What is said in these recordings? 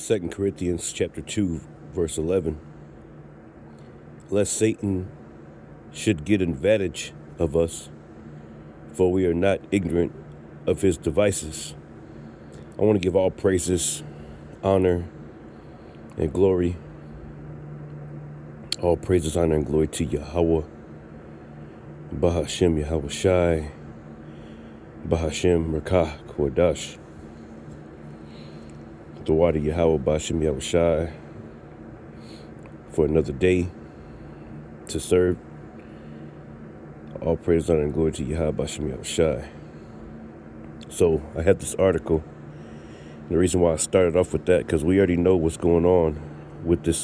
2 Corinthians chapter 2, verse 11. Lest Satan should get advantage of us, for we are not ignorant of his devices. I want to give all praises, honor, and glory. All praises, honor, and glory to Yahweh, Bahashem Yahweh Shai, Bahashem Merkah Kordash. Dawadi Yahweh Bahashem Yahweh Shai for another day to serve. All praise, honor, and glory to Yahweh Bahashem Yahweh Shai. So I had this article. The reason why I started off with that, because we already know what's going on with this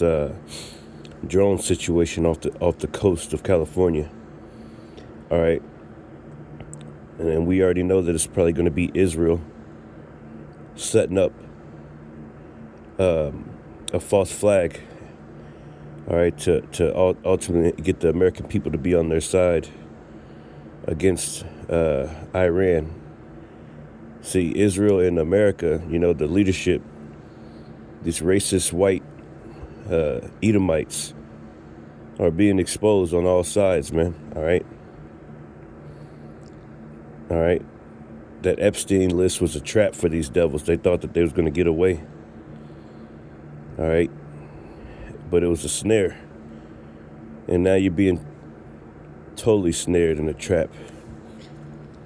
drone situation off the coast of California. All right. And we already know that it's probably going to be Israel setting up a false flag, all right, to ultimately get the American people to be on their side against Iran. See, Israel and America, the leadership, these racist white Edomites are being exposed on all sides, man. All right. That Epstein list was a trap for these devils. They thought that they was going to get away. All right. But it was a snare. And now you're being totally snared in a trap.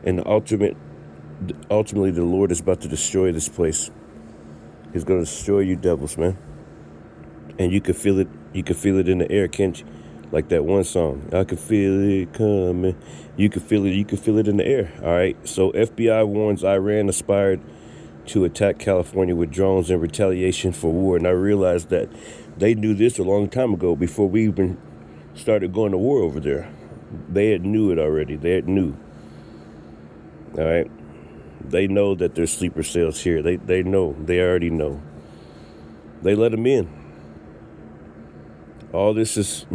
And ultimately, the Lord is about to destroy this place. He's going to destroy you devils, man. And you can feel it. You can feel it in the air, can't you? Like that one song, I can feel it coming. You can feel it. You can feel it in the air. All right. So FBI warns Iran aspired to attack California with drones in retaliation for war. And I realized that they knew this a long time ago, before we even started going to war over there. They had knew it already. They had knew. All right. They know that there's sleeper cells here. They know. They already know. They let them in. All this is,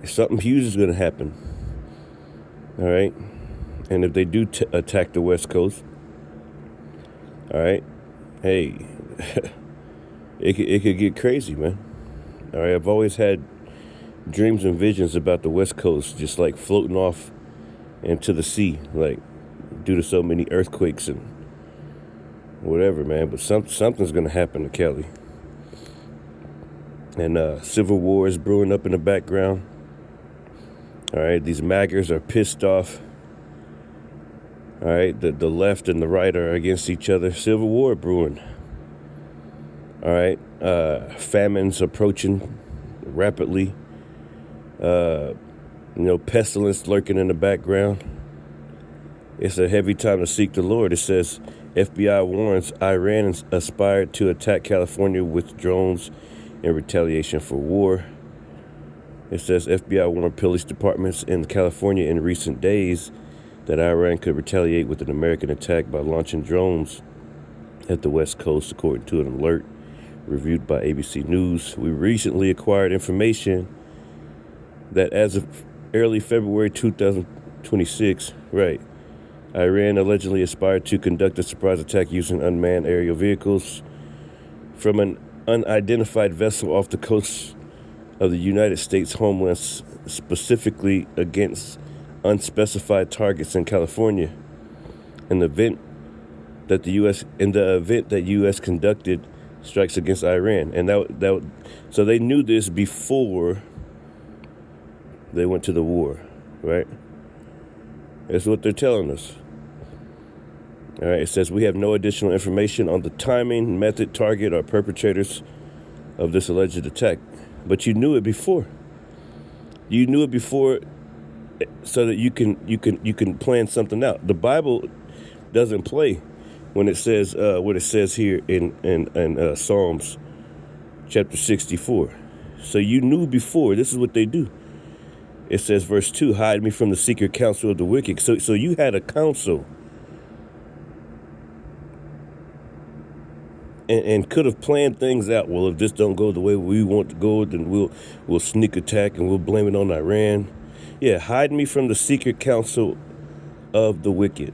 something huge is going to happen. All right. And if they do attack the West Coast, all right, hey, it could get crazy, man. All right. I've always had dreams and visions about the West Coast just like floating off into the sea, like due to so many earthquakes and whatever, man. But something's going to happen to Cali. And civil war is brewing up in the background. All right, these MAGAs are pissed off. All right, the left and the right are against each other. Civil war brewing. All right, famines approaching rapidly. Pestilence lurking in the background. It's a heavy time to seek the Lord. It says, FBI warns Iran aspired to attack California with drones in retaliation for war. It says FBI warned police departments in California in recent days that Iran could retaliate with an American attack by launching drones at the West Coast, according to an alert reviewed by ABC News. We recently acquired information that as of early February 2026, Iran allegedly aspired to conduct a surprise attack using unmanned aerial vehicles from an unidentified vessel off the coast of the United States homeland, specifically against unspecified targets in California. In the event that U.S. conducted strikes against Iran, and so they knew this before they went to the war, right? That's what they're telling us. All right, it says we have no additional information on the timing, method, target, or perpetrators of this alleged attack. But you knew it before. You knew it before, so that you can plan something out. The Bible doesn't play when it says what it says here in Psalms chapter 64. So you knew before. This is what they do. It says, verse 2, hide me from the secret counsel of the wicked. So you had a counsel. And could have planned things out. Well, if this don't go the way we want to go, then we'll sneak attack and we'll blame it on Iran. Yeah, hide me from the secret counsel of the wicked,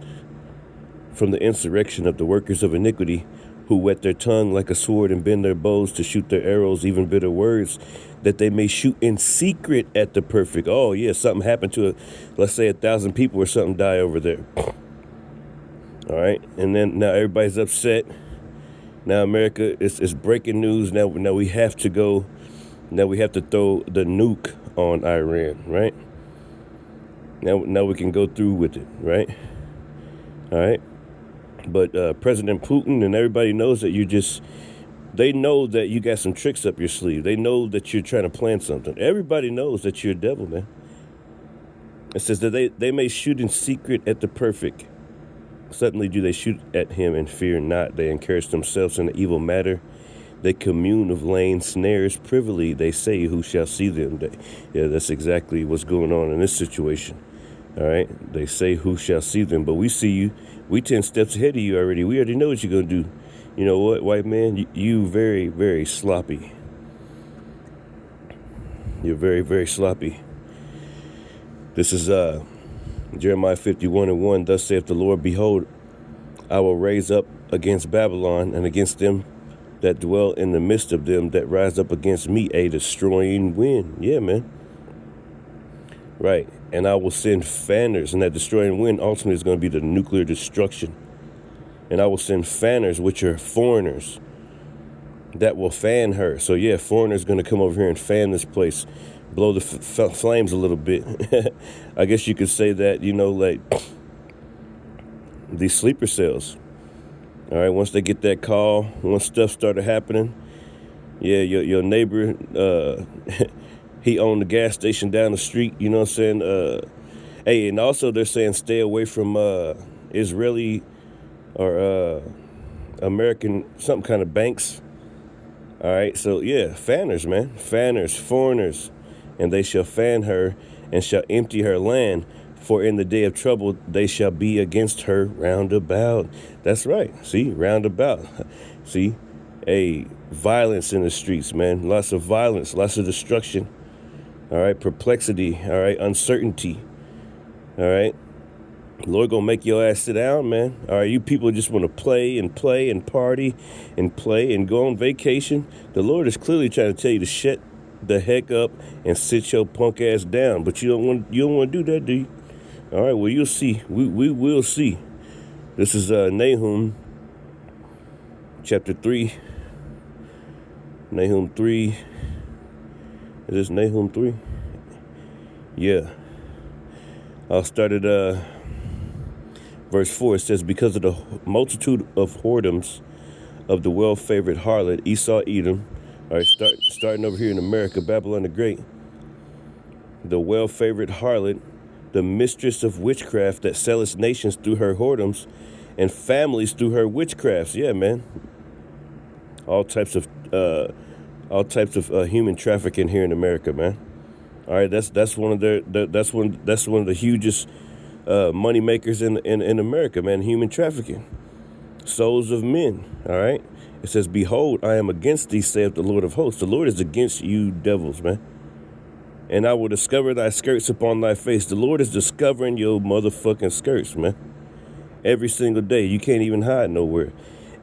from the insurrection of the workers of iniquity, who wet their tongue like a sword and bend their bows to shoot their arrows, even bitter words, that they may shoot in secret at the perfect. Oh, yeah, something happened to, let's say 1,000 people or something die over there. All right, and then now everybody's upset. Now America, it's breaking news. Now we have to go. Now we have to throw the nuke on Iran, right? Now we can go through with it, right? All right. But President Putin and everybody knows that they know that you got some tricks up your sleeve. They know that you're trying to plan something. Everybody knows that you're a devil, man. It says that they may shoot in secret at the perfect. Suddenly do they shoot at him and fear not. They encourage themselves in the evil matter. They commune of laying snares privily. They say, who shall see them? Yeah, that's exactly what's going on in this situation. All right. They say, who shall see them? But we see you. We 10 steps ahead of you already. We already know what you're going to do. You know what, white man? You very, very sloppy. You're very, very sloppy. This is Jeremiah 51:1. Thus saith the Lord, behold, I will raise up against Babylon and against them that dwell in the midst of them that rise up against me a destroying wind. Yeah, man. Right. And I will send fanners, and that destroying wind ultimately is going to be the nuclear destruction. And I will send fanners, which are foreigners, that will fan her. So, yeah, foreigners going to come over here and fan this place, blow the flames a little bit. I guess you could say that, like these sleeper cells. All right, once they get that call, once stuff started happening, yeah, your neighbor, he owned the gas station down the street, you know what I'm saying? Hey, and also they're saying stay away from Israeli or American, some kind of banks. All right, so yeah, fanners, man. Fanners, foreigners, and they shall fan her and shall empty her land. For in the day of trouble they shall be against her round about. That's right. See, round about. See, violence in the streets, man. Lots of violence, lots of destruction. All right, perplexity. All right, uncertainty. All right. Lord gonna make your ass sit down, man. All right, you people just want to play and party and play and go on vacation. The Lord is clearly trying to tell you to shut the heck up and sit your punk ass down. But you don't want to do that, do you? All right, well, you'll see. We will see. This is Nahum chapter 3. Nahum 3. Is this Nahum 3? Yeah. I'll start at verse 4. It says, because of the multitude of whoredoms of the well-favored harlot, Esau, Edom. All right, starting over here in America, Babylon the Great. The well-favored harlot, the mistress of witchcraft that selleth nations through her whoredoms and families through her witchcrafts. Yeah, man. All types of human trafficking here in America, man. All right, that's one of that's one of the hugest money makers in America, man. Human trafficking, souls of men. All right. It says, behold, I am against thee, saith the Lord of hosts. The Lord is against you devils, man. And I will discover thy skirts upon thy face. The Lord is discovering your motherfucking skirts, man. Every single day. You can't even hide nowhere.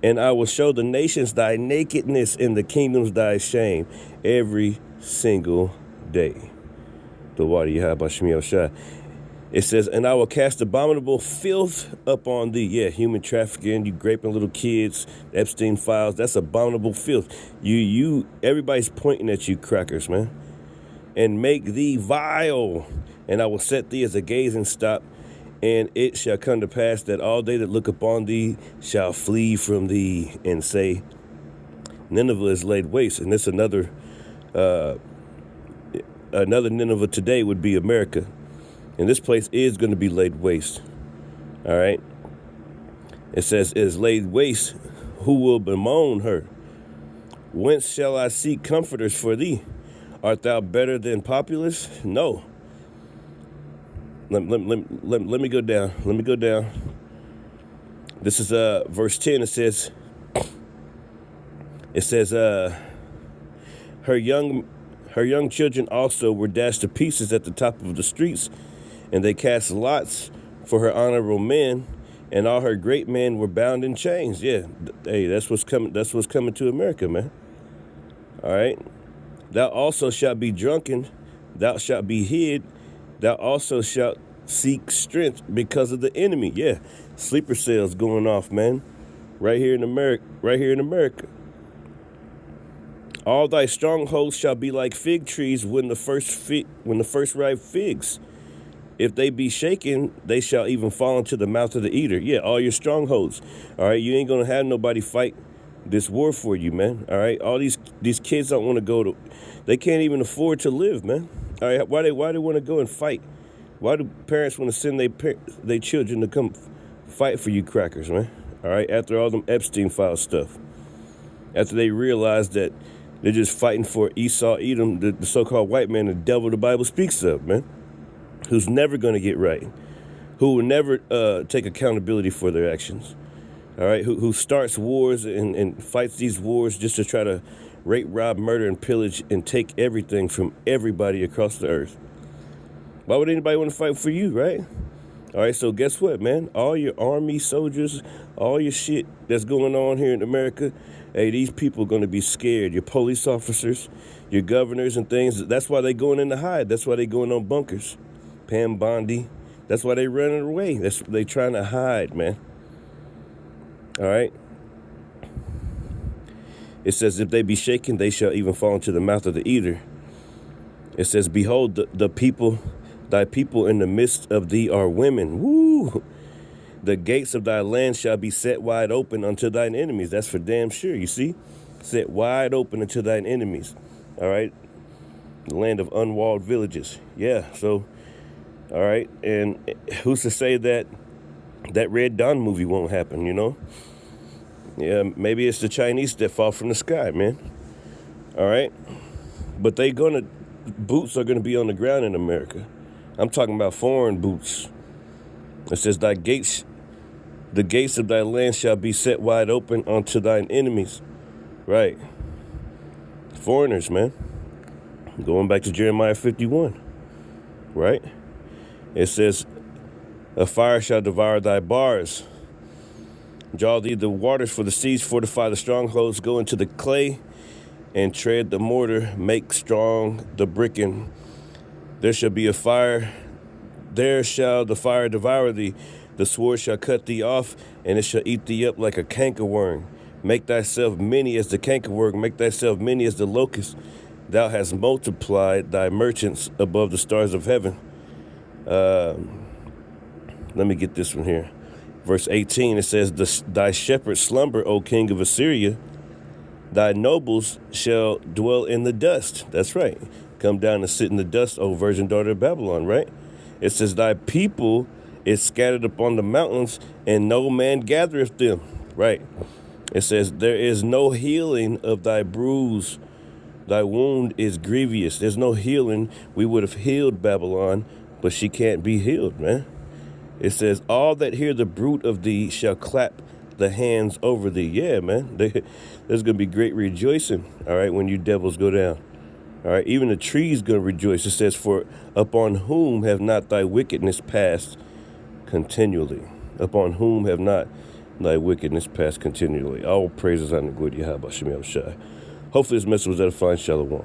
And I will show the nations thy nakedness and the kingdoms thy shame every single day. The water Yahweh Shai. It says, and I will cast abominable filth upon thee. Yeah, human trafficking, you raping little kids, Epstein files, that's abominable filth. Everybody's pointing at you crackers, man. And make thee vile. And I will set thee as a gazing stock. And it shall come to pass that all they that look upon thee shall flee from thee and say, Nineveh is laid waste. And this another Nineveh today would be America. And this place is going to be laid waste. All right. It says, is laid waste. Who will bemoan her? Whence shall I seek comforters for thee? Art thou better than populace? No. Let me go down. Let me go down. This is verse 10. It says, her young children also were dashed to pieces at the top of the streets, and they cast lots for her honorable men, and all her great men were bound in chains. Yeah, hey, that's what's coming. That's what's coming to America, man. All right. Thou also shalt be drunken, thou shalt be hid, thou also shalt seek strength because of the enemy. Yeah, sleeper cells going off, man. Right here in America. Right here in America. All thy strongholds shall be like fig trees when the first ripe figs. If they be shaken, they shall even fall into the mouth of the eater. Yeah, all your strongholds. All right, you ain't gonna have nobody fight this war for you, man. All right, all these kids don't want to go to. They can't even afford to live, man. All right, why they want to go and fight? Why do parents want to send their children to come fight for you crackers, man? All right, after all them Epstein file stuff, after they realize that they're just fighting for Esau, Edom, the so-called white man, the devil the Bible speaks of, man, who's never going to get right, who will never take accountability for their actions, all right, who starts wars and fights these wars just to try to rape, rob, murder, and pillage and take everything from everybody across the earth. Why would anybody want to fight for you, right? All right, so guess what, man? All your army soldiers, all your shit that's going on here in America, hey, these people are going to be scared. Your police officers, your governors and things, that's why they going in to hide. That's why they going on bunkers. Pam Bondi, that's why they running away. They trying to hide, man. All right. It says, if they be shaken, they shall even fall into the mouth of the eater. It says, behold, the people, thy people in the midst of thee are women. Woo! The gates of thy land shall be set wide open unto thine enemies. That's for damn sure, you see? Set wide open unto thine enemies. All right? The land of unwalled villages. Yeah, so, all right. And who's to say that Red Dawn movie won't happen, you know? Yeah, maybe it's the Chinese that fall from the sky, man. All right? But boots are going to be on the ground in America. I'm talking about foreign boots. It says, the gates of thy land shall be set wide open unto thine enemies. Right. Foreigners, man. Going back to Jeremiah 51. Right? It says, a fire shall devour thy bars. Draw thee the waters for the seas, fortify the strongholds, go into the clay, and tread the mortar, make strong the bricking. There shall be a fire, there shall the fire devour thee. The sword shall cut thee off, and it shall eat thee up like a cankerworm. Make thyself many as the cankerworm, make thyself many as the locust. Thou hast multiplied thy merchants above the stars of heaven. Let me get this one here. Verse 18, it says, thy shepherds slumber, O king of Assyria. Thy nobles shall dwell in the dust. That's right. Come down and sit in the dust, O virgin daughter of Babylon, right? It says, thy people is scattered upon the mountains, and no man gathereth them. Right. It says, there is no healing of thy bruise. Thy wound is grievous. There's no healing. We would have healed Babylon, but she can't be healed, man. It says, all that hear the bruit of thee shall clap the hands over thee. Yeah, man. There's going to be great rejoicing, all right, when you devils go down. All right, even the trees going to rejoice. It says, for upon whom have not thy wickedness passed continually? Upon whom have not thy wickedness passed continually? All praises unto good Yahweh Shem Shai. Hopefully this message was edifying. Shalom.